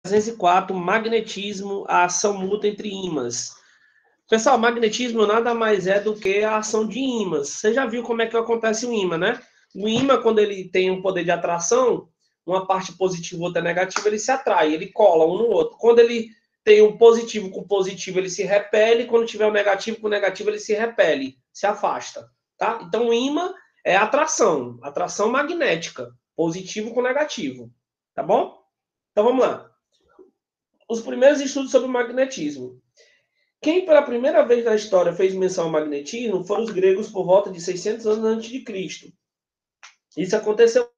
304, magnetismo, a ação mútua entre ímãs. Pessoal, magnetismo nada mais é do que a ação de ímãs. Você já viu como é que acontece o ímã, né? O ímã, quando ele tem um poder de atração, uma parte positiva e outra negativa, ele se atrai, ele cola um no outro. Quando ele tem um positivo com positivo, ele se repele. Quando tiver um negativo com negativo, ele se repele, se afasta, tá? Então, o ímã é atração magnética, positivo com negativo, tá bom? Então, vamos lá. Os primeiros estudos sobre o magnetismo. Quem pela primeira vez na história fez menção ao magnetismo foram os gregos por volta de 600 anos antes de Cristo. Isso aconteceu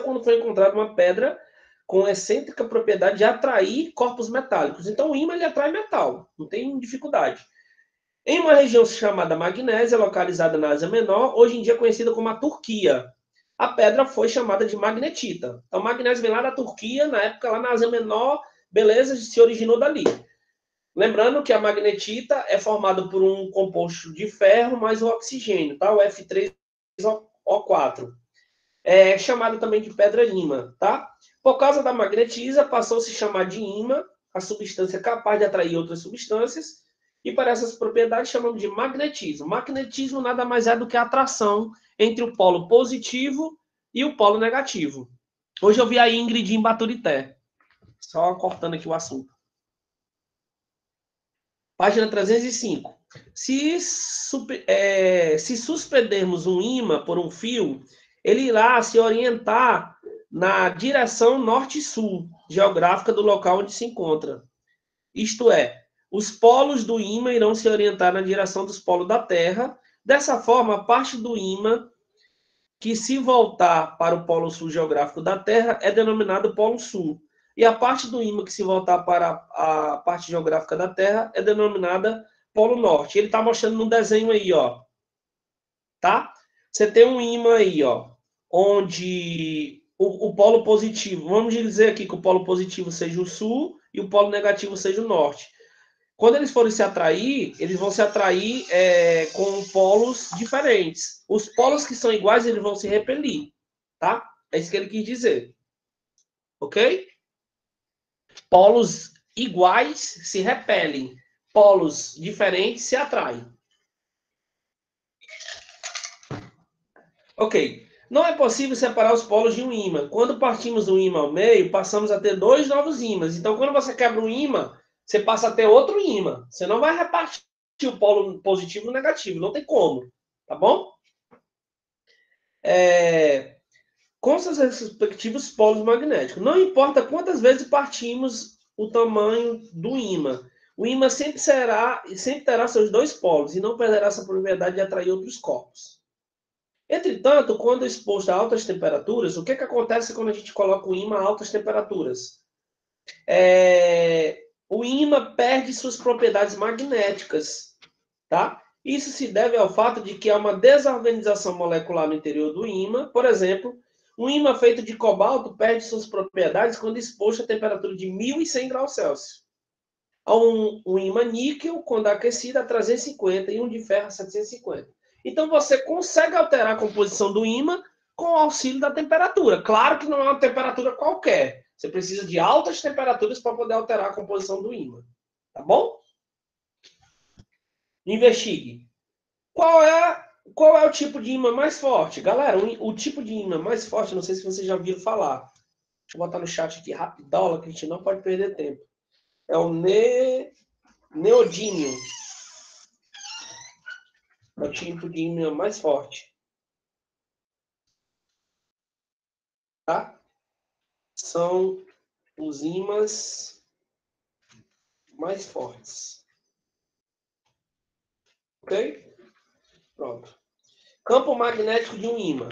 quando foi encontrada uma pedra com excêntrica propriedade de atrair corpos metálicos. Então o ímã ele atrai metal, não tem dificuldade. Em uma região chamada Magnésia, localizada na Ásia Menor, hoje em dia conhecida como a Turquia, a pedra foi chamada de magnetita. Então magnésio vem lá da Turquia, na época lá na Ásia Menor, beleza, se originou dali. Lembrando que a magnetita é formada por um composto de ferro mais o oxigênio, tá? O F3O4. É chamado também de pedra-ímã, tá? Por causa da magnetisa, passou a se chamar de ímã, a substância capaz de atrair outras substâncias, e para essas propriedades chamamos de magnetismo. Magnetismo nada mais é do que a atração entre o polo positivo e o polo negativo. Hoje eu vi a Ingrid em Baturité. Só cortando aqui o assunto. Página 305. Se suspendermos um ímã por um fio, ele irá se orientar na direção norte-sul, geográfica do local onde se encontra. Isto é, os polos do ímã irão se orientar na direção dos polos da Terra. Dessa forma, a parte do ímã que se voltar para o polo sul geográfico da Terra é denominado polo sul. E a parte do ímã que se voltar para a parte geográfica da Terra é denominada polo norte. Ele está mostrando no desenho aí, ó. Tá? Você tem um ímã aí, ó, onde o polo positivo, vamos dizer aqui que o polo positivo seja o sul e o polo negativo seja o norte. Quando eles forem se atrair, eles vão se atrair com polos diferentes. Os polos que são iguais, eles vão se repelir, tá? É isso que ele quis dizer. Ok? Polos iguais se repelem. Polos diferentes se atraem. Ok. Não é possível separar os polos de um ímã. Quando partimos do ímã ao meio, passamos a ter dois novos ímãs. Então, quando você quebra um ímã, você passa a ter outro ímã. Você não vai repartir o polo positivo e negativo. Não tem como. Tá bom? Com seus respectivos polos magnéticos. Não importa quantas vezes partimos o tamanho do ímã. O ímã sempre terá seus dois polos e não perderá essa propriedade de atrair outros corpos. Entretanto, quando exposto a altas temperaturas, o que acontece quando a gente coloca o ímã a altas temperaturas? O ímã perde suas propriedades magnéticas, tá? Isso se deve ao fato de que há uma desorganização molecular no interior do ímã. Por exemplo, um ímã feito de cobalto perde suas propriedades quando exposto a temperatura de 1.100 graus Celsius. Há um ímã níquel, quando aquecido, a 350 e um de ferro a 750. Então, você consegue alterar a composição do ímã com o auxílio da temperatura. Claro que não é uma temperatura qualquer. Você precisa de altas temperaturas para poder alterar a composição do ímã. Tá bom? Investigue. Qual é o tipo de ímã mais forte? Galera, o tipo de ímã mais forte, não sei se vocês já viram falar. Deixa eu botar no chat aqui rapidão, que a gente não pode perder tempo. É o neodímio. É o tipo de ímã mais forte. Tá? São os ímãs mais fortes. Ok? Pronto. Campo magnético de um ímã.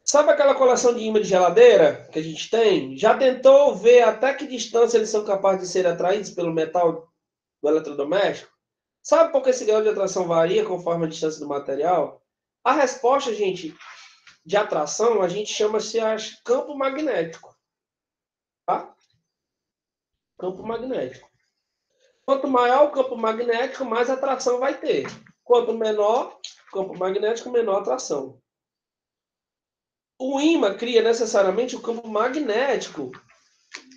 Sabe aquela coleção de ímã de geladeira que a gente tem? Já tentou ver até que distância eles são capazes de ser atraídos pelo metal do eletrodoméstico? Sabe por que esse grau de atração varia conforme a distância do material? A resposta, gente, de atração, a gente chama-se campo magnético. Tá? Campo magnético. Quanto maior o campo magnético, mais atração vai ter. Quanto menor o campo magnético, menor atração. O ímã cria necessariamente o campo magnético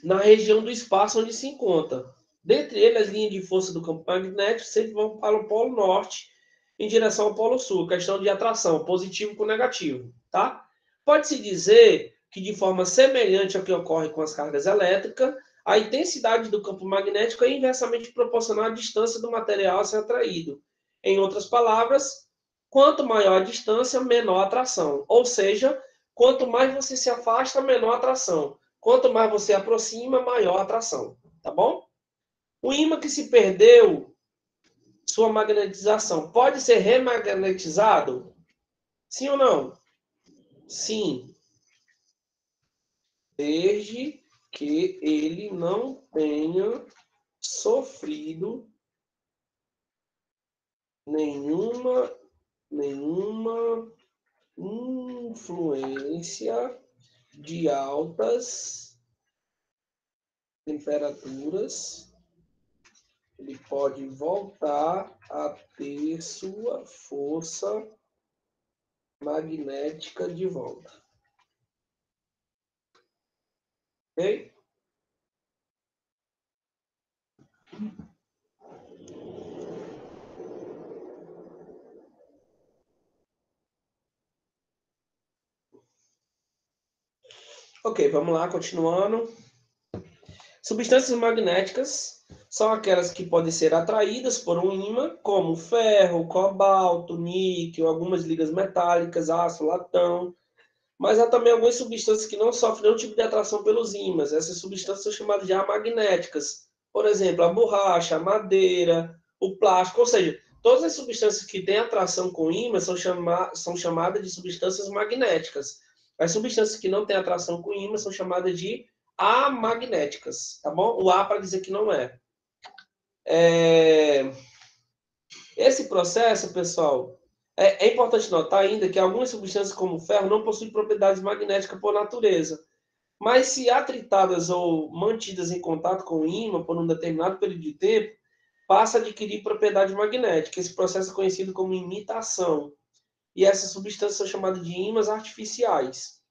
na região do espaço onde se encontra. Dentre eles, as linhas de força do campo magnético sempre vão para o polo norte em direção ao polo sul, questão de atração, positivo com negativo, tá? Pode-se dizer que, de forma semelhante ao que ocorre com as cargas elétricas, a intensidade do campo magnético é inversamente proporcional à distância do material a ser atraído. Em outras palavras, quanto maior a distância, menor a atração. Ou seja, quanto mais você se afasta, menor a atração. Quanto mais você aproxima, maior a atração. Tá bom? O ímã que se perdeu sua magnetização pode ser remagnetizado? Sim ou não? Sim. Desde que ele não tenha sofrido nenhuma influência de altas temperaturas, ele pode voltar a ter sua força magnética de volta. Ok? Ok, vamos lá, continuando. Substâncias magnéticas são aquelas que podem ser atraídas por um ímã, como ferro, cobalto, níquel, algumas ligas metálicas, aço, latão. Mas há também algumas substâncias que não sofrem nenhum tipo de atração pelos ímãs. Essas substâncias são chamadas de amagnéticas. Por exemplo, a borracha, a madeira, o plástico. Ou seja, todas as substâncias que têm atração com ímãs são chamadas de substâncias magnéticas. As substâncias que não têm atração com ímãs são chamadas de amagnéticas. Tá bom? O A para dizer que não é. Esse processo, pessoal, é importante notar ainda que algumas substâncias, como o ferro, não possuem propriedades magnéticas por natureza. Mas se atritadas ou mantidas em contato com o ímã por um determinado período de tempo, passa a adquirir propriedade magnética. Esse processo é conhecido como imitação. E essas substâncias são chamadas de ímãs artificiais.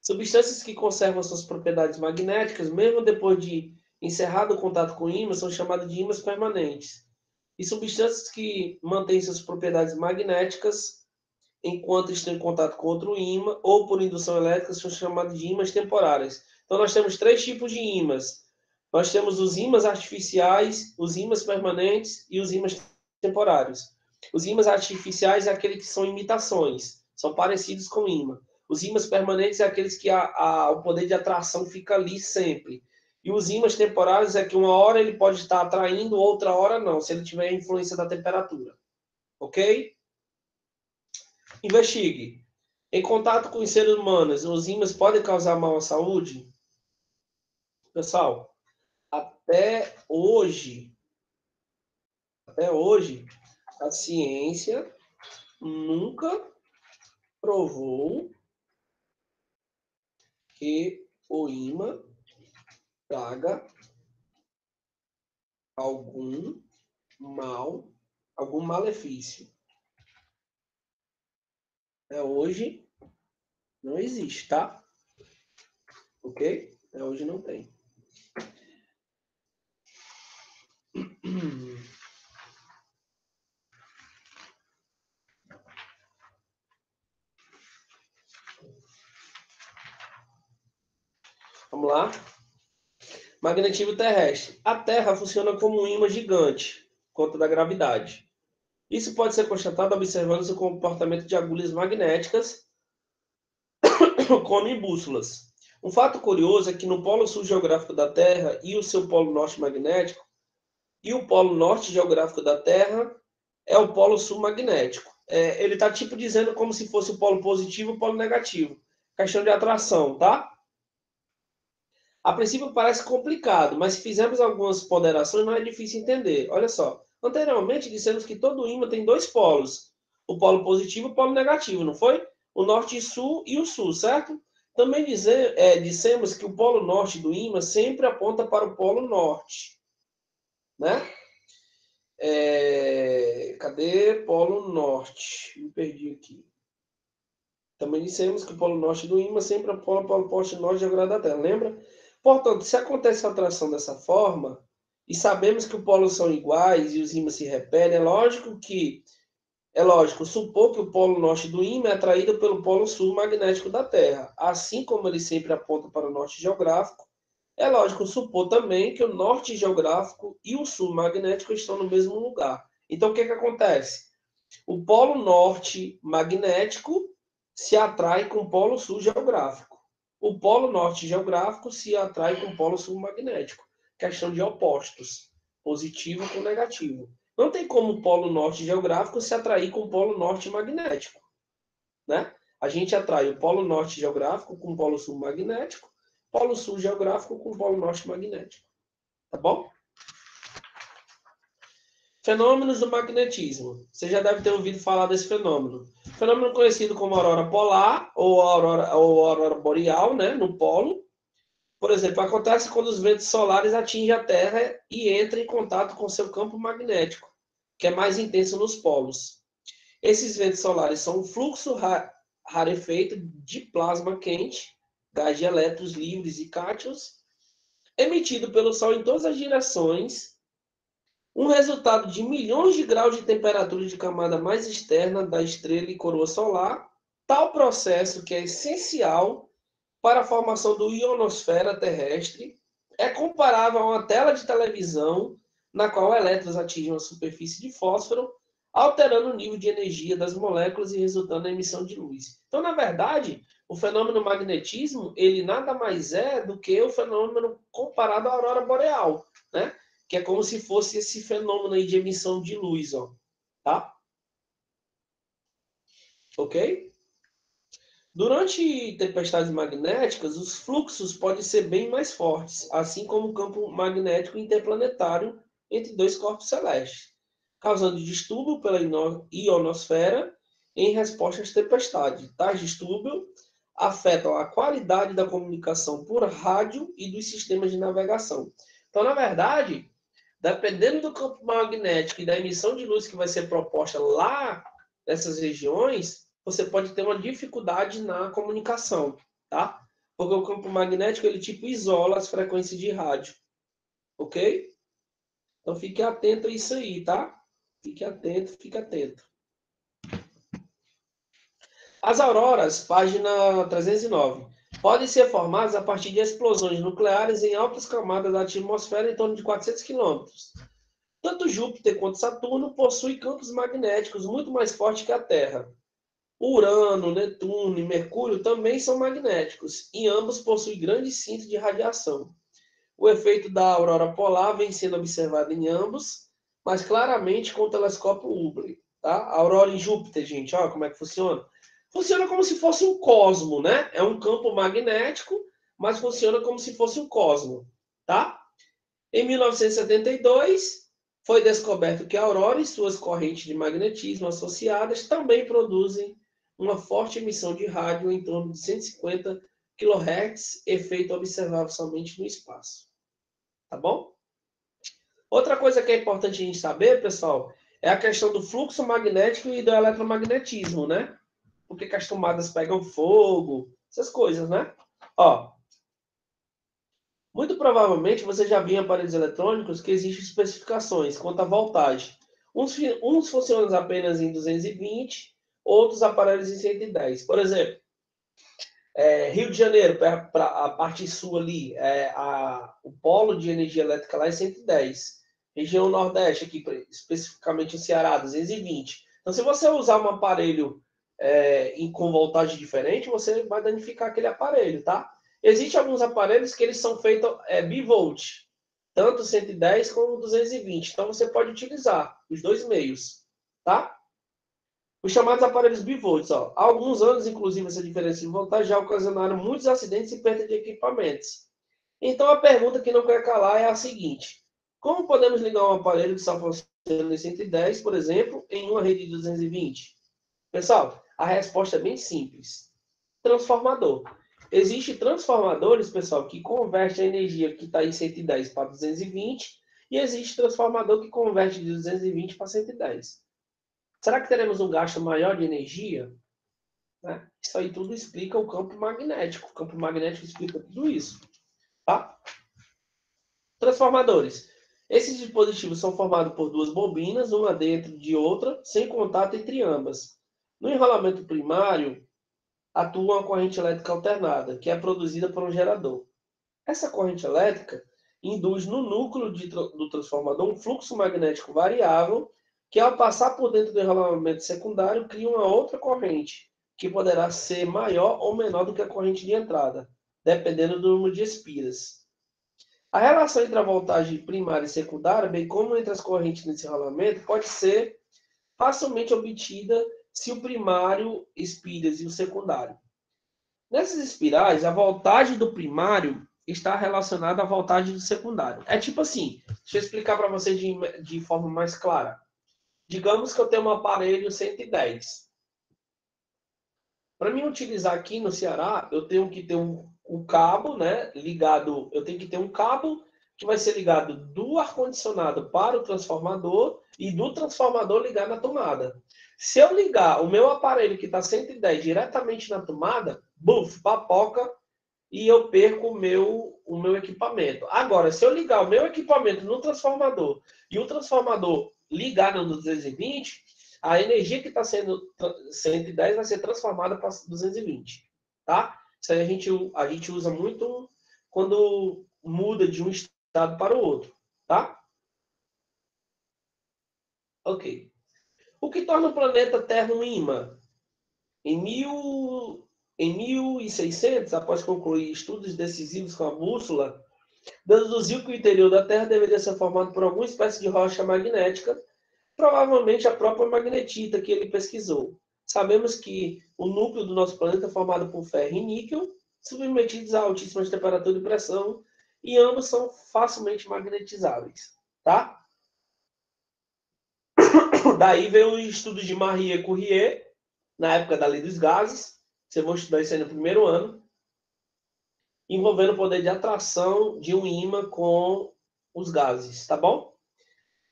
Substâncias que conservam suas propriedades magnéticas, mesmo depois de encerrado o contato com o ímã, são chamadas de ímãs permanentes. E substâncias que mantêm suas propriedades magnéticas enquanto estão em contato com outro ímã ou por indução elétrica são chamadas de ímãs temporárias. Então nós temos três tipos de ímãs. Nós temos os ímãs artificiais, os ímãs permanentes e os ímãs temporários. Os ímãs artificiais é aqueles que são imitações, são parecidos com ímã. Os ímãs permanentes é aqueles que o poder de atração fica ali sempre. E os ímãs temporários é que uma hora ele pode estar atraindo, outra hora não, se ele tiver a influência da temperatura. Ok? Investigue. Em contato com os seres humanos, os ímãs podem causar mal à saúde? Pessoal, até hoje, a ciência nunca provou que o ímã traga algum mal, algum malefício. Hoje não existe, tá? Ok? Hoje não tem. Vamos lá. Magnetismo terrestre. A Terra funciona como um ímã gigante, por conta da gravidade. Isso pode ser constatado observando seu comportamento de agulhas magnéticas, como em bússolas. Um fato curioso é que no polo sul geográfico da Terra e o seu polo norte magnético, e o polo norte geográfico da Terra é o polo sul magnético. Ele está tipo dizendo como se fosse o polo positivo e o polo negativo. Questão de atração, tá? A princípio parece complicado, mas se fizermos algumas ponderações não é difícil entender. Olha só, anteriormente dissemos que todo ímã tem dois polos, o polo positivo e o polo negativo, não foi? O norte e sul e o sul, certo? Também dissemos que o polo norte do ímã sempre aponta para o polo norte, né? Cadê polo norte? Me perdi aqui. Também dissemos que o polo norte do ímã sempre apoia o polo oposto norte geográfico da Terra, lembra? Portanto, se acontece a atração dessa forma, e sabemos que os polos são iguais e os ímãs se repelem, é lógico supor que o polo norte do ímã é atraído pelo polo sul magnético da Terra. Assim como ele sempre aponta para o norte geográfico, é lógico supor também que o norte geográfico e o sul magnético estão no mesmo lugar. Então, o que acontece? O polo norte magnético se atrai com o polo sul geográfico. O polo norte geográfico se atrai com o polo sul magnético. Questão de opostos, positivo com negativo. Não tem como o polo norte geográfico se atrair com o polo norte magnético, né? A gente atrai o polo norte geográfico com o polo sul magnético, polo sul geográfico com o polo norte magnético. Tá bom? Fenômenos do magnetismo. Você já deve ter ouvido falar desse fenômeno. Fenômeno conhecido como aurora polar ou aurora boreal, né, no polo. Por exemplo, acontece quando os ventos solares atingem a Terra e entram em contato com seu campo magnético, que é mais intenso nos polos. Esses ventos solares são um fluxo rarefeito de plasma quente, gás de elétrons livres e cátions, emitido pelo Sol em todas as direções, um resultado de milhões de graus de temperatura de camada mais externa da estrela e coroa solar, tal processo que é essencial para a formação do ionosfera terrestre, é comparável a uma tela de televisão na qual elétrons atingem a superfície de fósforo, alterando o nível de energia das moléculas e resultando na emissão de luz. Então, na verdade, o fenômeno magnetismo, ele nada mais é do que o fenômeno comparado à aurora boreal, né? Que é como se fosse esse fenômeno aí de emissão de luz, ó, tá? Ok? Durante tempestades magnéticas, os fluxos podem ser bem mais fortes, assim como o campo magnético interplanetário entre dois corpos celestes, causando distúrbio pela ionosfera em resposta às tempestades. Tais distúrbios afetam a qualidade da comunicação por rádio e dos sistemas de navegação. Então, na verdade, dependendo do campo magnético e da emissão de luz que vai ser proposta lá nessas regiões, você pode ter uma dificuldade na comunicação, tá? Porque o campo magnético, ele tipo isola as frequências de rádio, ok? Então fique atento a isso aí, tá? Fique atento, fique atento. As auroras, página 309, podem ser formadas a partir de explosões nucleares em altas camadas da atmosfera em torno de 400 quilômetros. Tanto Júpiter quanto Saturno possuem campos magnéticos muito mais fortes que a Terra. Urano, Netuno e Mercúrio também são magnéticos, e ambos possuem grandes cintos de radiação. O efeito da aurora polar vem sendo observado em ambos, mas claramente com o telescópio Hubble. Tá? A aurora em Júpiter, gente, olha como é que funciona. Funciona como se fosse um cosmo, né? É um campo magnético, mas funciona como se fosse um cosmo. Tá? Em 1972, foi descoberto que a aurora e suas correntes de magnetismo associadas também produzem uma forte emissão de rádio em torno de 150 kHz, efeito observável somente no espaço. Tá bom? Outra coisa que é importante a gente saber, pessoal, é a questão do fluxo magnético e do eletromagnetismo, né? Porque que as tomadas pegam fogo, essas coisas, né? Ó, muito provavelmente você já viu em aparelhos eletrônicos que existem especificações quanto à voltagem. Uns funcionam apenas em 220, outros aparelhos em 110. Por exemplo, Rio de Janeiro, para a parte sul ali, o polo de energia elétrica lá é 110. Região Nordeste, aqui especificamente o Ceará, 220. Então, se você usar um aparelho com voltagem diferente, você vai danificar aquele aparelho, tá? Existem alguns aparelhos que eles são feitos bivolt, tanto 110 como 220. Então, você pode utilizar os dois meios, tá? Os chamados aparelhos bivolts. Ó. Há alguns anos, inclusive, essa diferença de voltagem já ocasionaram muitos acidentes e perda de equipamentos. Então, a pergunta que não quer calar é a seguinte: como podemos ligar um aparelho que só funciona em 110, por exemplo, em uma rede de 220? Pessoal, a resposta é bem simples. Transformador. Existem transformadores, pessoal, que convertem a energia que está em 110 para 220 e existe transformador que converte de 220 para 110. Será que teremos um gasto maior de energia? né? Isso aí tudo explica o campo magnético. O campo magnético explica tudo isso, tá? Transformadores. Esses dispositivos são formados por duas bobinas, uma dentro de outra, sem contato entre ambas. No enrolamento primário, atua uma corrente elétrica alternada, que é produzida por um gerador. Essa corrente elétrica induz no núcleo do transformador um fluxo magnético variável, que ao passar por dentro do enrolamento secundário, cria uma outra corrente, que poderá ser maior ou menor do que a corrente de entrada, dependendo do número de espiras. A relação entre a voltagem primária e secundária, bem como entre as correntes nesse enrolamento, pode ser facilmente obtida se o primário espiras e o secundário. Nessas espirais, a voltagem do primário está relacionada à voltagem do secundário. É tipo assim, deixa eu explicar para você de forma mais clara. Digamos que eu tenho um aparelho 110. Para mim utilizar aqui no Ceará, eu tenho que ter um cabo, né, ligado, eu tenho que ter um cabo que vai ser ligado do ar-condicionado para o transformador e do transformador ligar na tomada. Se eu ligar o meu aparelho que está 110 diretamente na tomada, buf, papoca, e eu perco o meu equipamento. Agora, se eu ligar o meu equipamento no transformador e o transformador ligar no 220, a energia que está sendo 110 vai ser transformada para 220, tá? Isso aí a gente usa muito quando muda de um estado para o outro, tá? Ok. O que torna o planeta Terra um imã? Em 1600, após concluir estudos decisivos com a bússola, deduziu que o interior da Terra deveria ser formado por alguma espécie de rocha magnética, provavelmente a própria magnetita que ele pesquisou. Sabemos que o núcleo do nosso planeta é formado por ferro e níquel, submetidos a altíssimas temperaturas e pressão, e ambos são facilmente magnetizáveis, tá? Daí veio o estudo de Marie Curie, na época da lei dos gases, você vai estudar isso aí no primeiro ano, envolvendo o poder de atração de um ímã com os gases, tá bom?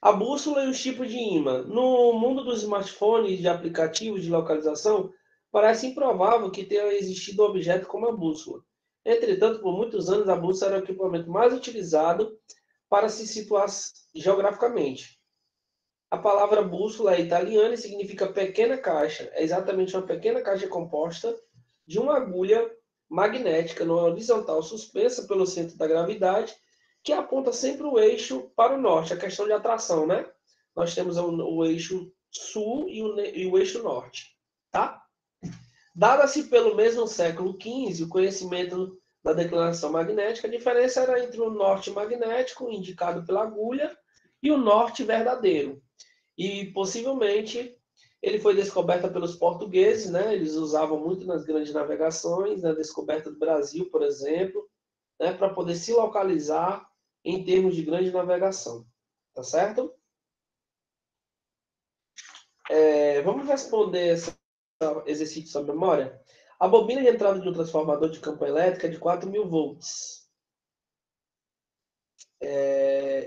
A bússola e os tipos de ímã. No mundo dos smartphones e de aplicativos de localização, parece improvável que tenha existido um objeto como a bússola. Entretanto, por muitos anos, a bússola era o equipamento mais utilizado para se situar geograficamente. A palavra bússola é italiana e significa pequena caixa. É exatamente uma pequena caixa composta de uma agulha magnética no horizontal suspensa pelo centro da gravidade, que aponta sempre o eixo para o norte, a questão de atração, né? Nós temos o eixo sul e o eixo norte, tá? Dada-se pelo mesmo século XV o conhecimento da declinação magnética, a diferença era entre o norte magnético, indicado pela agulha, e o norte verdadeiro. E possivelmente ele foi descoberto pelos portugueses, né? Eles usavam muito nas grandes navegações, na descoberta do Brasil, por exemplo, né? Para poder se localizar em termos de grande navegação, tá certo? Vamos responder esse exercício sobre memória? A bobina de entrada de um transformador de campo elétrico é de 4.000 volts.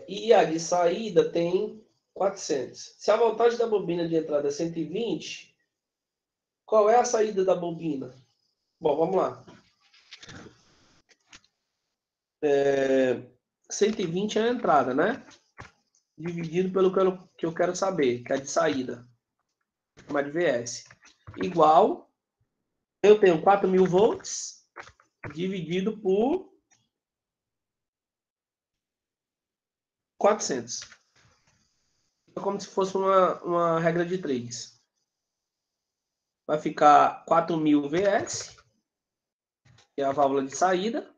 E a de saída tem 400. Se a voltagem da bobina de entrada é 120, qual é a saída da bobina? Bom, vamos lá. 120 é a entrada, né? Dividido pelo que eu quero saber, que é a de saída. Uma de VS. Igual, eu tenho 4.000 volts dividido por 400. É como se fosse uma regra de 3. Vai ficar 4.000 VS, que é a válvula de saída,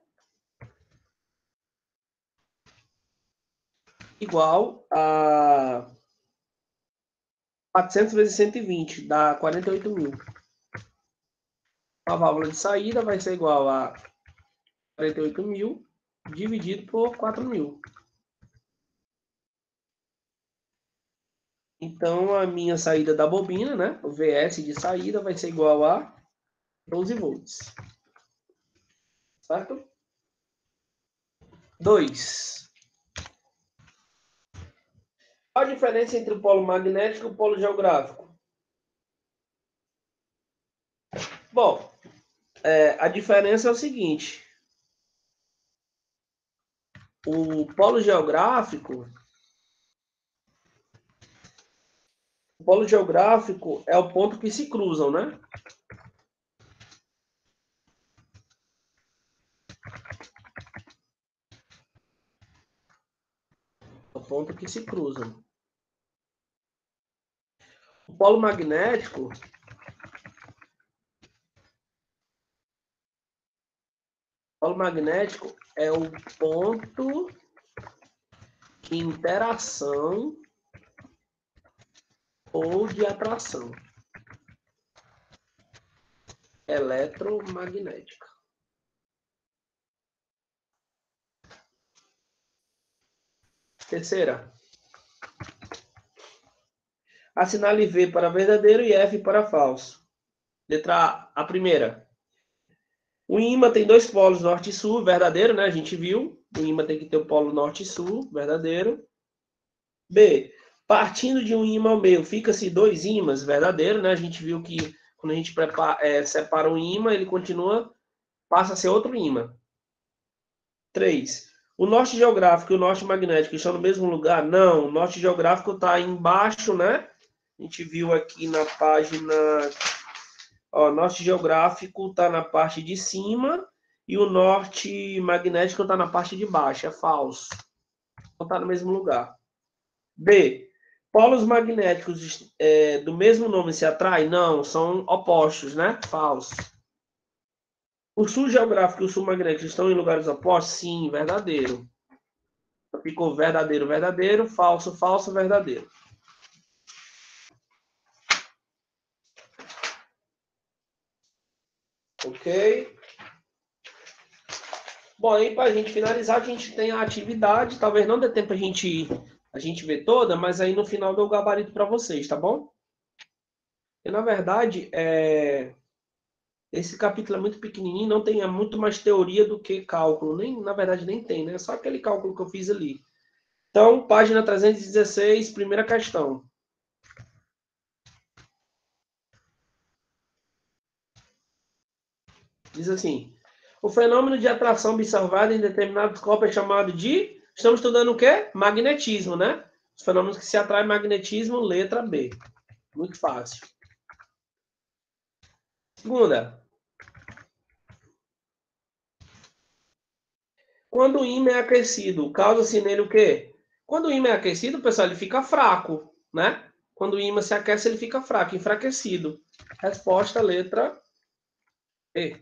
igual a 400 vezes 120, dá 48.000. A válvula de saída vai ser igual a 48.000 dividido por 4.000. Então, a minha saída da bobina, né? O VS de saída vai ser igual a 12 volts. Certo? 2. Qual a diferença entre o polo magnético e o polo geográfico? Bom, a diferença é o seguinte. O polo geográfico é o ponto que se cruzam, né? É o ponto que se cruzam. O polo magnético é o ponto de interação ou de atração eletromagnética. Terceira. Assinale V para verdadeiro e F para falso. Letra A primeira. O ímã tem dois polos norte e sul, verdadeiro, né? A gente viu. O ímã tem que ter o polo norte e sul, verdadeiro. B. Partindo de um ímã ao meio, fica-se dois ímãs, verdadeiro, né? A gente viu que quando a gente separa um ímã, ele passa a ser outro ímã. 3. O norte geográfico e o norte magnético estão no mesmo lugar? Não, o norte geográfico está embaixo, né? A gente viu aqui na página... Ó, o norte geográfico está na parte de cima e o norte magnético está na parte de baixo. É falso. Não está no mesmo lugar. B. Polos magnéticos do mesmo nome se atraem? Não, são opostos, né? Falso. O sul geográfico e o sul magnético estão em lugares opostos? Sim, verdadeiro. Ficou verdadeiro, verdadeiro, falso, falso, verdadeiro. Ok? Bom, aí para a gente finalizar, a gente tem a atividade. Talvez não dê tempo a gente ver toda, mas aí no final dou o gabarito para vocês, tá bom? E, na verdade, esse capítulo é muito pequenininho, não tem muito mais teoria do que cálculo. Na verdade, nem tem, né? Só aquele cálculo que eu fiz ali. Então, página 316, primeira questão. Diz assim: o fenômeno de atração observado em determinados corpos é chamado de... Estamos estudando o quê? Magnetismo, né? Os fenômenos que se atraem magnetismo, letra B. Muito fácil. Segunda. Quando o ímã é aquecido, causa-se nele o quê? Quando o ímã é aquecido, pessoal, ele fica fraco, né? Quando o ímã se aquece, ele fica fraco, enfraquecido. Resposta, letra E.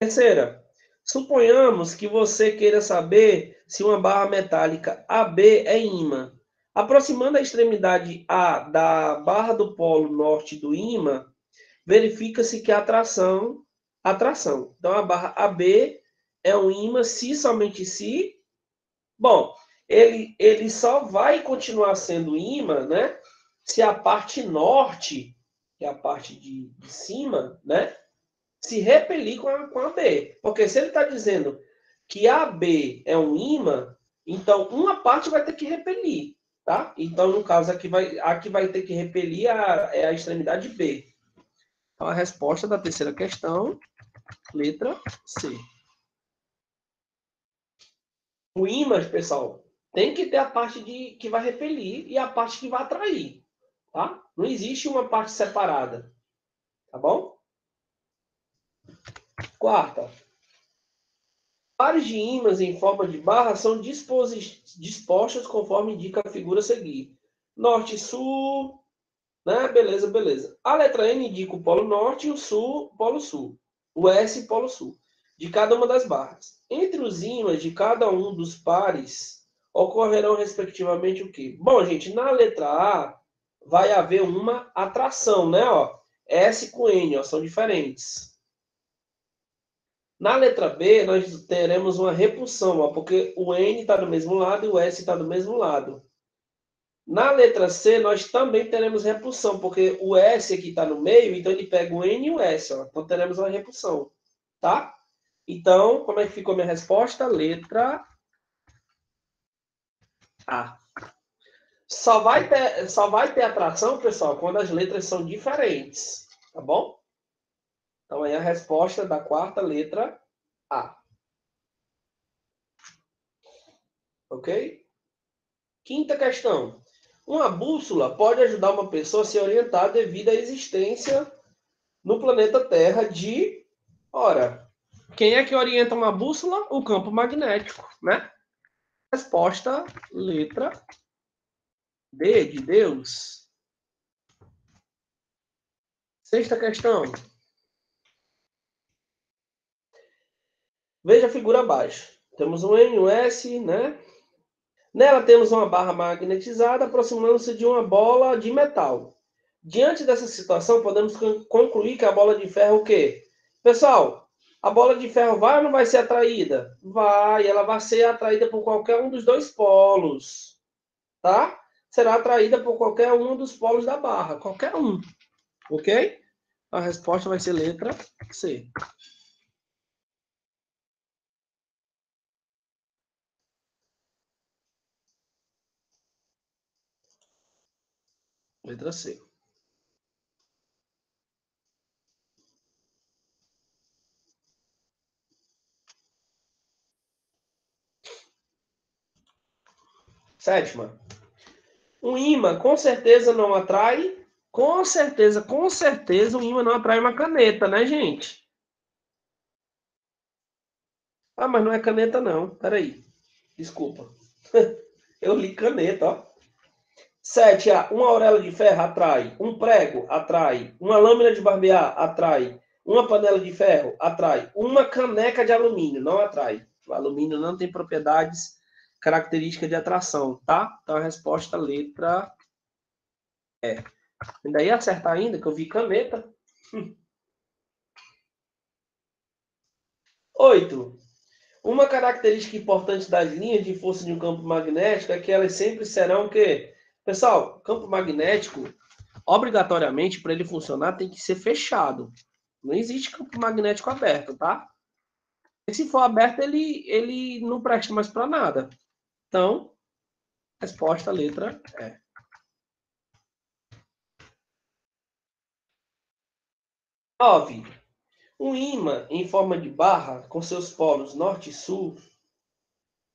Terceira. Suponhamos que você queira saber se uma barra metálica AB é ímã. Aproximando a extremidade A da barra do polo norte do ímã, verifica-se que a atração. Então, a barra AB é um ímã se somente se... Bom, ele só vai continuar sendo ímã, né? Se a parte norte, que é a parte de cima, né? Se repelir com a B. Porque se ele está dizendo que a B é um ímã, então uma parte vai ter que repelir, tá? Então, no caso, a que vai ter que repelir é a extremidade B. Então, a resposta da terceira questão, letra C. O ímã, pessoal, tem que ter a parte que vai repelir e a parte que vai atrair, tá? Não existe uma parte separada, tá bom? Quarta. Pares de ímãs em forma de barra são dispostos conforme indica a figura a seguir. Norte e sul, né? Beleza, beleza. A letra N indica o polo norte e o polo sul. O S, polo sul. De cada uma das barras. Entre os ímãs de cada um dos pares, ocorrerão respectivamente o quê? Bom, gente, na letra A vai haver uma atração, né? Ó, S com N, ó, são diferentes. Na letra B, nós teremos uma repulsão, ó, porque o N está do mesmo lado e o S está do mesmo lado. Na letra C, nós também teremos repulsão, porque o S aqui está no meio, então ele pega o N e o S. Ó, então teremos uma repulsão, tá? Então, como é que ficou minha resposta? Letra A. Só vai ter atração, pessoal, quando as letras são diferentes. Tá bom? Então, aí a resposta da quarta letra A. Ok? Quinta questão. Uma bússola pode ajudar uma pessoa a se orientar devido à existência no planeta Terra de... Ora, quem é que orienta uma bússola? O campo magnético, né? Resposta, letra D, de Deus. Sexta questão. Veja a figura abaixo. Temos um N, um S, né? Nela temos uma barra magnetizada aproximando-se de uma bola de metal. Diante dessa situação, podemos concluir que a bola de ferro o quê? Pessoal, a bola de ferro vai ou não vai ser atraída? Vai, ela vai ser atraída por qualquer um dos dois polos, tá? Será atraída por qualquer um dos polos da barra, qualquer um, ok? A resposta vai ser letra C. Letra C. Sétima. Um imã com certeza não atrai. Com certeza, um imã não atrai uma caneta, né, gente? Ah, mas não é caneta, não. Peraí. Desculpa. Eu li caneta, ó. 7A. Uma auréola de ferro atrai. Um prego atrai. Uma lâmina de barbear atrai. Uma panela de ferro atrai. Uma caneca de alumínio não atrai. O alumínio não tem propriedades características de atração, tá? Então a resposta letra é. Ainda ia acertar ainda, que eu vi caneta. 8. Uma característica importante das linhas de força de um campo magnético é que elas sempre serão o quê? Pessoal, campo magnético, obrigatoriamente, para ele funcionar, tem que ser fechado. Não existe campo magnético aberto, tá? E se for aberto, ele não presta mais para nada. Então, resposta, letra E. 9. Um ímã em forma de barra, com seus polos norte e sul,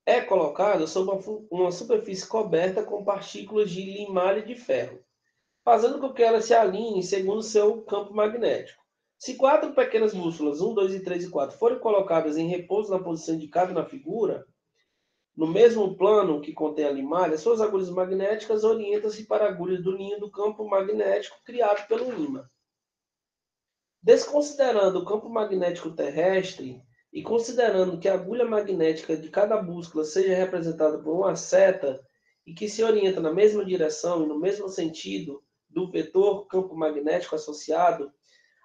é colocado sobre uma superfície coberta com partículas de limalha de ferro, fazendo com que ela se alinhe segundo seu campo magnético. Se 4 pequenas bússolas, 1, 2 e 3 e 4, forem colocadas em repouso na posição indicada na figura, no mesmo plano que contém a limalha, suas agulhas magnéticas orientam-se para agulhas do ninho do campo magnético criado pelo ímã. Desconsiderando o campo magnético terrestre e considerando que a agulha magnética de cada bússola seja representada por uma seta e que se orienta na mesma direção e no mesmo sentido do vetor campo magnético associado,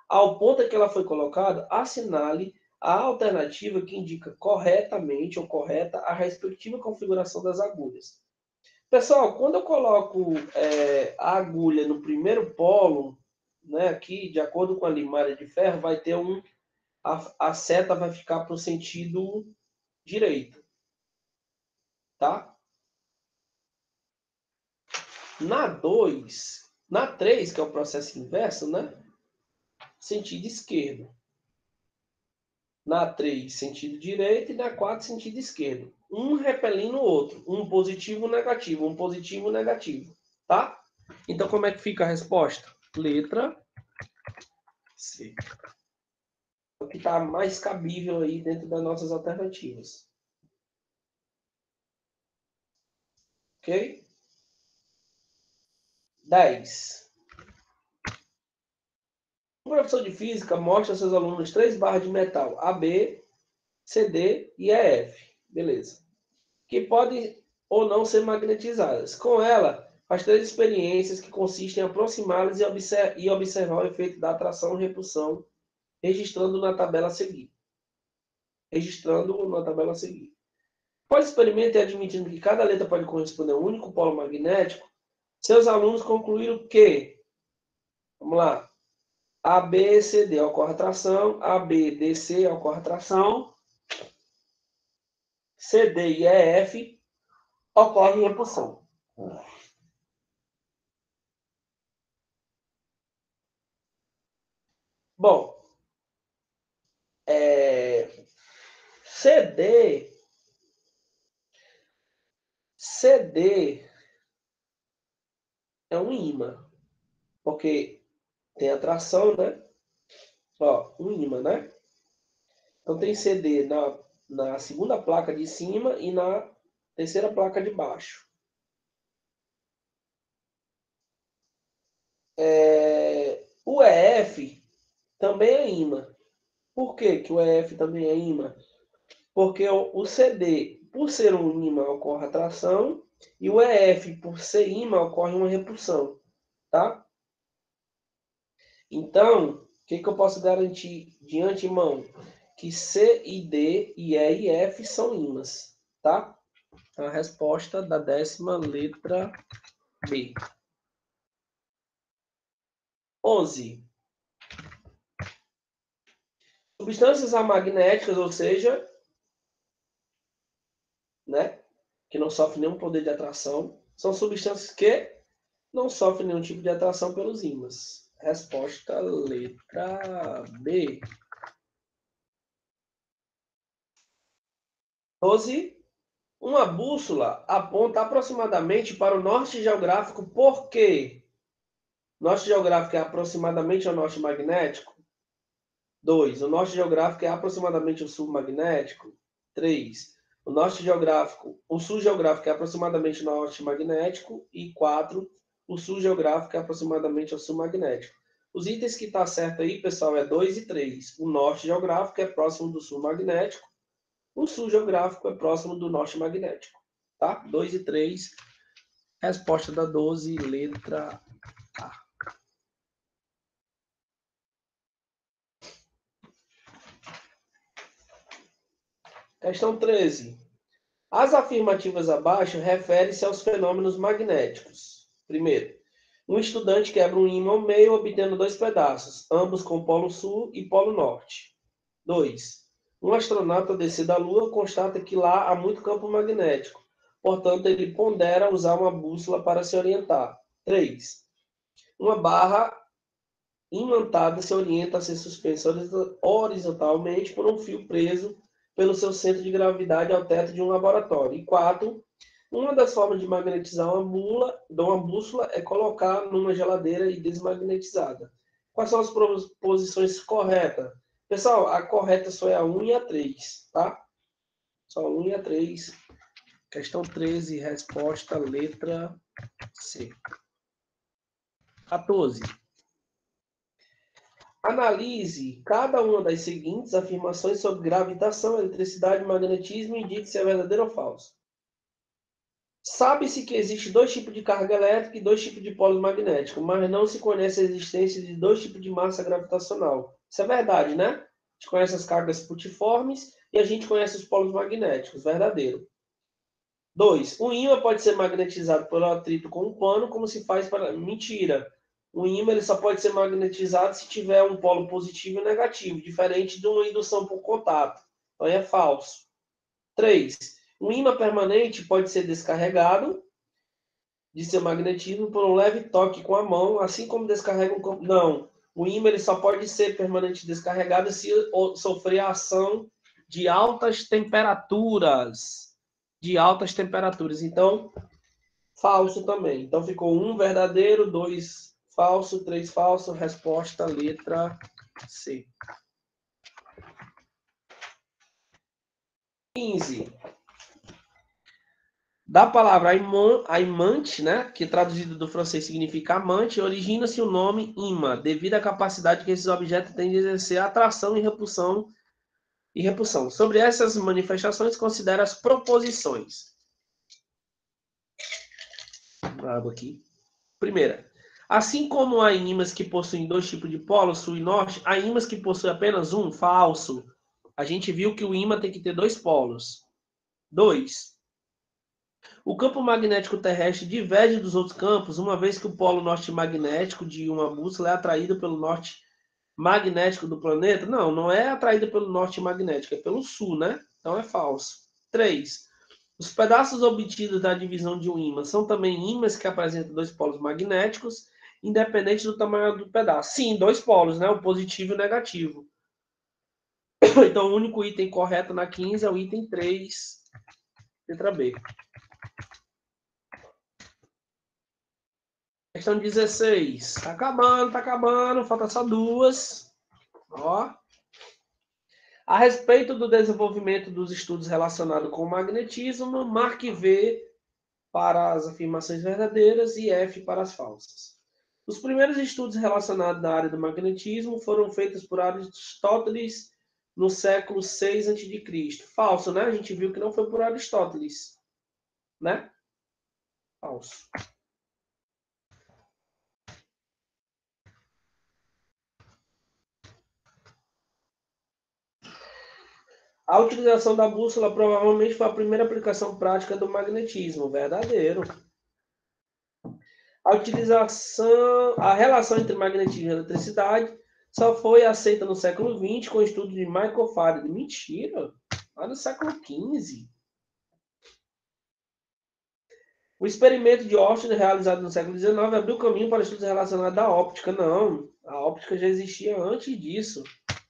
ao ponto em que ela foi colocada, assinale a alternativa que indica corretamente ou correta a respectiva configuração das agulhas. Pessoal, quando eu coloco a agulha no primeiro polo, né, aqui, de acordo com a limalha de ferro, vai ter a seta vai ficar para o sentido direito, tá? Na 2, na 3, que é o processo inverso, né? Sentido esquerdo. Na 3, sentido direito, e na 4, sentido esquerdo. Um repelindo o outro. Um positivo, negativo. Um positivo, negativo. Tá? Então, como é que fica a resposta? Letra C. O que está mais cabível aí dentro das nossas alternativas. Ok? 10. O professor de física mostra aos seus alunos 3 barras de metal, AB, CD e EF. Beleza. Que podem ou não ser magnetizadas. Com ela, faz 3 experiências que consistem em aproximá-las e observar o efeito da atração e repulsão, registrando na tabela a seguir. Após experimento e admitindo que cada letra pode corresponder a um único polo magnético, seus alunos concluíram que, vamos lá, A, B, C, D ocorre atração, A, B, D, C ocorre atração, C, D e E, F ocorre repulsão. Bom, CD é um ímã, porque tem atração, né? Ó, um ímã, né? Então tem CD na segunda placa de cima e na terceira placa de baixo. O EF também é ímã. Por que o EF também é ímã? Porque o CD, por ser um ímã, ocorre atração, e o EF, por ser ímã, ocorre uma repulsão, tá? Então, o que eu posso garantir de antemão? Que C e D, e E e F são ímãs, tá? A resposta da 10ª letra B. 11. Substâncias amagnéticas, ou seja, né, que não sofrem nenhum poder de atração, são substâncias que não sofrem nenhum tipo de atração pelos ímãs. Resposta letra B. 12. Uma bússola aponta aproximadamente para o norte geográfico, por quê? Norte geográfico é aproximadamente ao norte magnético? 2. O norte geográfico é aproximadamente o sul magnético? 3. O sul geográfico é aproximadamente o norte magnético? E 4. O sul geográfico é aproximadamente o sul magnético. Os itens que está certo aí, pessoal, é 2 e 3. O norte geográfico é próximo do sul magnético. O sul geográfico é próximo do norte magnético. Tá? 2 e 3. Resposta da 12, letra A. Questão 13. As afirmativas abaixo referem-se aos fenômenos magnéticos. Primeiro, um estudante quebra um ímã ao meio, obtendo 2 pedaços, ambos com polo sul e polo norte. 2. Um astronauta desce da Lua constata que lá há muito campo magnético. Portanto, ele pondera usar uma bússola para se orientar. 3. Uma barra imantada se orienta a ser suspensa horizontalmente por um fio preso pelo seu centro de gravidade ao teto de um laboratório. E 4. Uma das formas de magnetizar uma bússola é colocar numa geladeira e desmagnetizada. Quais são as posições corretas? Pessoal, a correta só é a 1 e a 3, tá? Só a 1 e a 3. Questão 13, resposta letra C. 14. Analise cada uma das seguintes afirmações sobre gravitação, eletricidade e magnetismo e indique se é verdadeiro ou falso. Sabe-se que existe 2 tipos de carga elétrica e 2 tipos de polos magnéticos, mas não se conhece a existência de 2 tipos de massa gravitacional. Isso é verdade, né? A gente conhece as cargas putiformes e a gente conhece os polos magnéticos. Verdadeiro. 2. Um ímã pode ser magnetizado pelo atrito com um pano, como se faz para... Mentira. O ímã ele só pode ser magnetizado se tiver um polo positivo e negativo, diferente de uma indução por contato. Então é falso. 3. Um ímã permanente pode ser descarregado de seu magnetismo por um leve toque com a mão, assim como descarrega um campo. Não. O ímã ele só pode ser permanente descarregado se sofrer a ação de altas temperaturas. De altas temperaturas. Então, falso também. Então ficou 1 verdadeiro, 2 falso, 3 falso. Resposta letra C. 15. Da palavra aimante, né, que traduzido do francês significa amante, origina-se o nome imã, devido à capacidade que esses objetos têm de exercer atração e repulsão. Sobre essas manifestações, considera as proposições. Água aqui. Primeira. Assim como há ímãs que possuem 2 tipos de polos, sul e norte, há ímãs que possuem apenas um, falso. A gente viu que o ímã tem que ter 2 polos. 2. O campo magnético terrestre diverge dos outros campos, uma vez que o polo norte magnético de uma bússola é atraído pelo norte magnético do planeta. Não, não é atraído pelo norte magnético, é pelo sul, né? Então é falso. 3. Os pedaços obtidos da divisão de um ímã são também ímãs que apresentam 2 polos magnéticos, independente do tamanho do pedaço. Sim, dois polos, né? O positivo e o negativo. Então, o único item correto na 15 é o item 3, letra B. Questão 16. Tá acabando, falta só duas. Ó. A respeito do desenvolvimento dos estudos relacionados com o magnetismo, marque V para as afirmações verdadeiras e F para as falsas. Os primeiros estudos relacionados na área do magnetismo foram feitos por Aristóteles no século 6 a.C. Falso, né? A gente viu que não foi por Aristóteles, né? Falso. A utilização da bússola provavelmente foi a primeira aplicação prática do magnetismo. Verdadeiro. A relação entre magnetismo e eletricidade só foi aceita no século XX com o estudo de Michael Faraday. Mentira! Lá no século XV. O experimento de Austin, realizado no século XIX, abriu caminho para estudos relacionados à óptica. Não, a óptica já existia antes disso.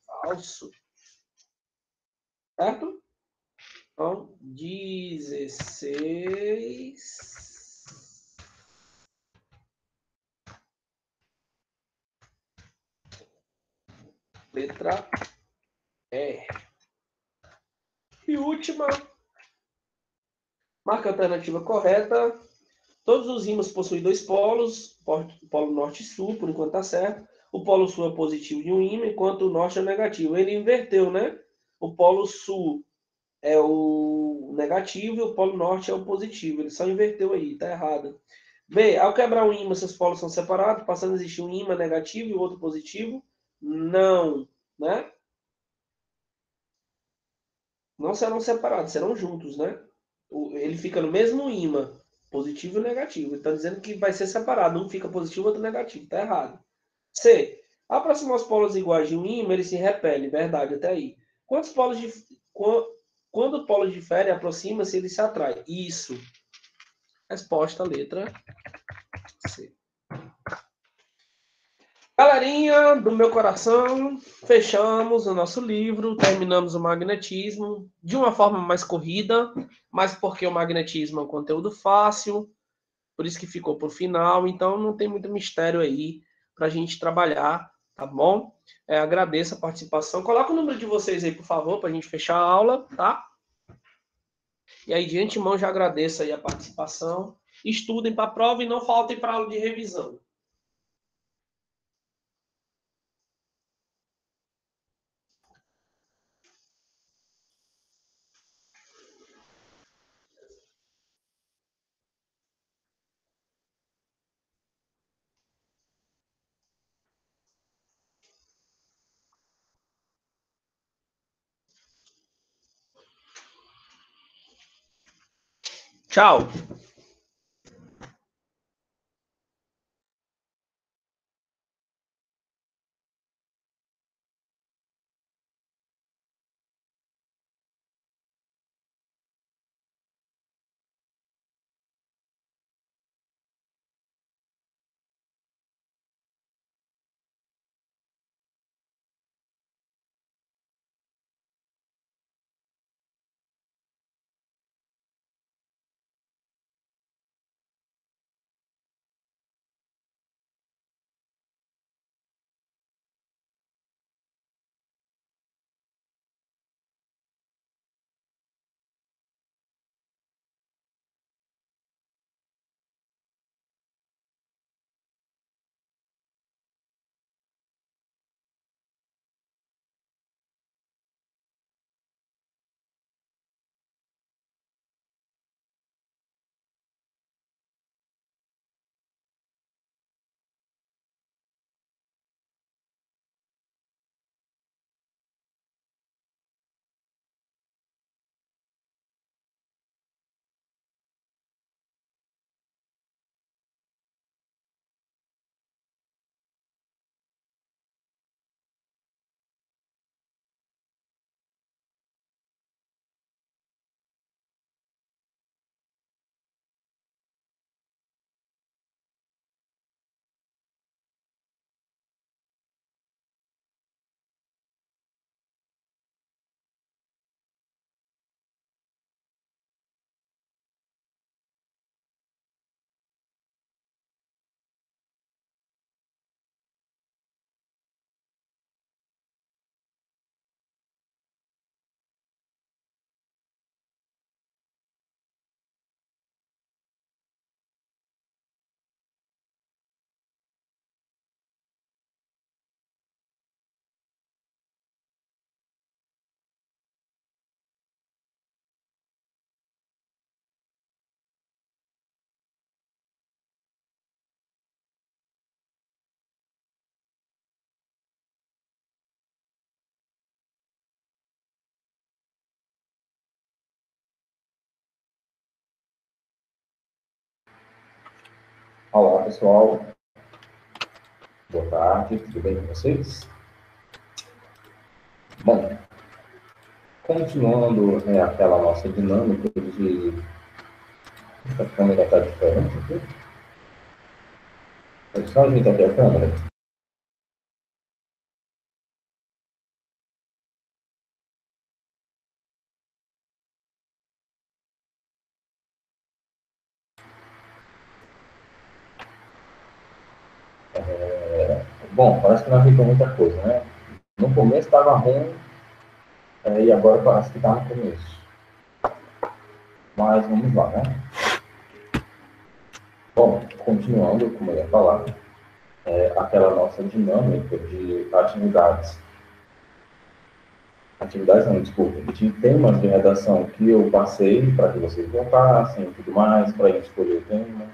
Falso. Certo? Então, 16. Letra E. E última. Marca a alternativa correta. Todos os ímãs possuem dois polos, polo norte e sul, por enquanto está certo. O polo sul é positivo de um ímã, enquanto o norte é negativo. Ele inverteu, né? O polo sul é o negativo e o polo norte é o positivo. Ele só inverteu aí, tá errado. B, ao quebrar um ímã, seus polos são separados, passando a existir um ímã negativo e o outro positivo? Não, né? Não serão separados, serão juntos, né? Ele fica no mesmo ímã, positivo e negativo. Ele está dizendo que vai ser separado, um fica positivo, outro negativo. Está errado. C. Ao aproximar os polos iguais de um ímã, ele se repele. Verdade, até aí. Quantos polos de... Quando o polo difere, aproxima-se, ele se atrai. Isso. Resposta, letra C. Galerinha do meu coração, fechamos o nosso livro, terminamos o magnetismo de uma forma mais corrida, mas porque o magnetismo é um conteúdo fácil, por isso que ficou por final, então não tem muito mistério aí para a gente trabalhar, tá bom? Agradeço a participação. Coloca o número de vocês aí, por favor, para a gente fechar a aula, tá? E aí, de antemão, já agradeço aí a participação. Estudem para a prova e não faltem para a aula de revisão. Tchau! Olá, pessoal. Boa tarde, tudo bem com vocês? Bom, continuando aquela nossa dinâmica de... A câmera está diferente aqui? É só ajeitar aqui a câmera. Bom, parece que não ajeitou muita coisa, né? No começo estava ruim, e agora parece que está no começo. Mas vamos lá, né? Bom, continuando, como eu ia falar, aquela nossa dinâmica de atividades. Atividades não, desculpa, de temas de redação que eu passei para que vocês voltassem e tudo mais, para a gente escolher o tema.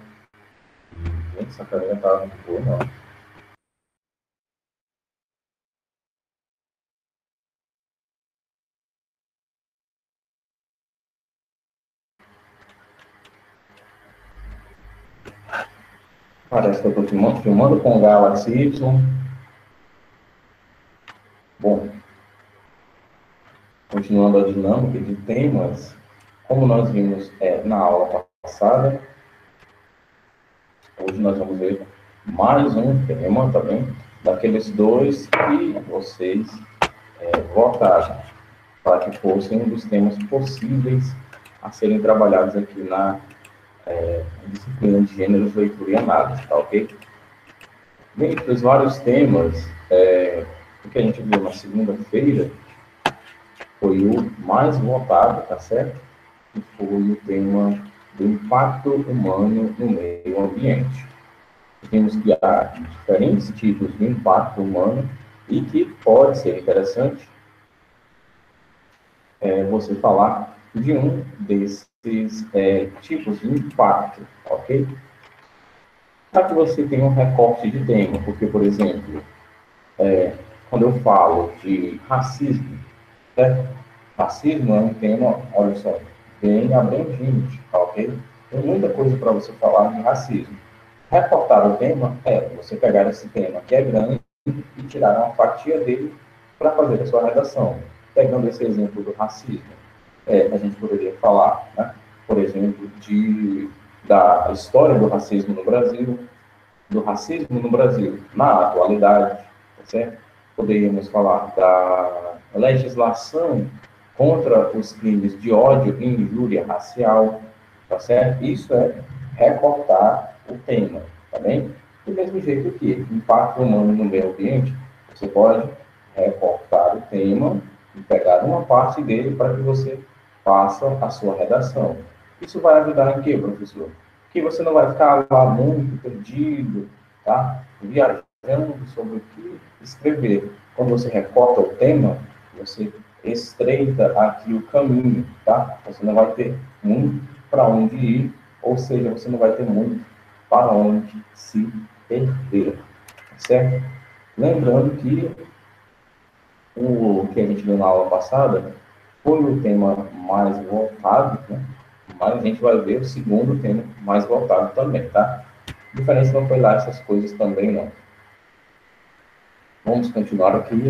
Gente, essa carinha tá muito boa, não. Parece que eu estou filmando com o Galaxy Y. Bom, continuando a dinâmica de temas, como nós vimos na aula passada, hoje nós vamos ver mais um tema também, daqueles dois que vocês votaram, para que fossem um dos temas possíveis a serem trabalhados aqui na disciplina de gêneros, leitura e análise, tá ok? Dentre os vários temas, o que a gente viu na segunda-feira foi o mais votado, tá certo? Que foi o tema do impacto humano no meio ambiente. Temos que há diferentes tipos de impacto humano e que pode ser interessante você falar de um desses tipos de impacto, ok? Para que você tenha um recorte de tema, porque, por exemplo, quando eu falo de racismo, certo? Racismo é um tema, olha só, bem abrangente, tá ok? Tem muita coisa para você falar de racismo. Recortar o tema você pegar esse tema que é grande e tirar uma fatia dele para fazer a sua redação. Pegando esse exemplo do racismo, a gente poderia falar, né, por exemplo, da história do racismo no Brasil, do racismo no Brasil na atualidade, tá certo? Poderíamos falar da legislação contra os crimes de ódio e injúria racial, tá certo? Isso é recortar o tema, tá bem? Do mesmo jeito que impacto humano no meio ambiente, você pode recortar o tema e pegar uma parte dele para que você faça a sua redação. Isso vai ajudar em quê, professor? Que você não vai ficar lá muito perdido, tá? Viajando sobre o que escrever. Quando você recorta o tema, você estreita aqui o caminho, tá? Você não vai ter muito para onde ir, ou seja, você não vai ter muito para onde se perder, certo? Lembrando que o que a gente viu na aula passada foi o tema mais voltado, né? Mas a gente vai ver o segundo tema mais voltado também, tá? A diferença não foi lá essas coisas também, não. Vamos continuar aqui.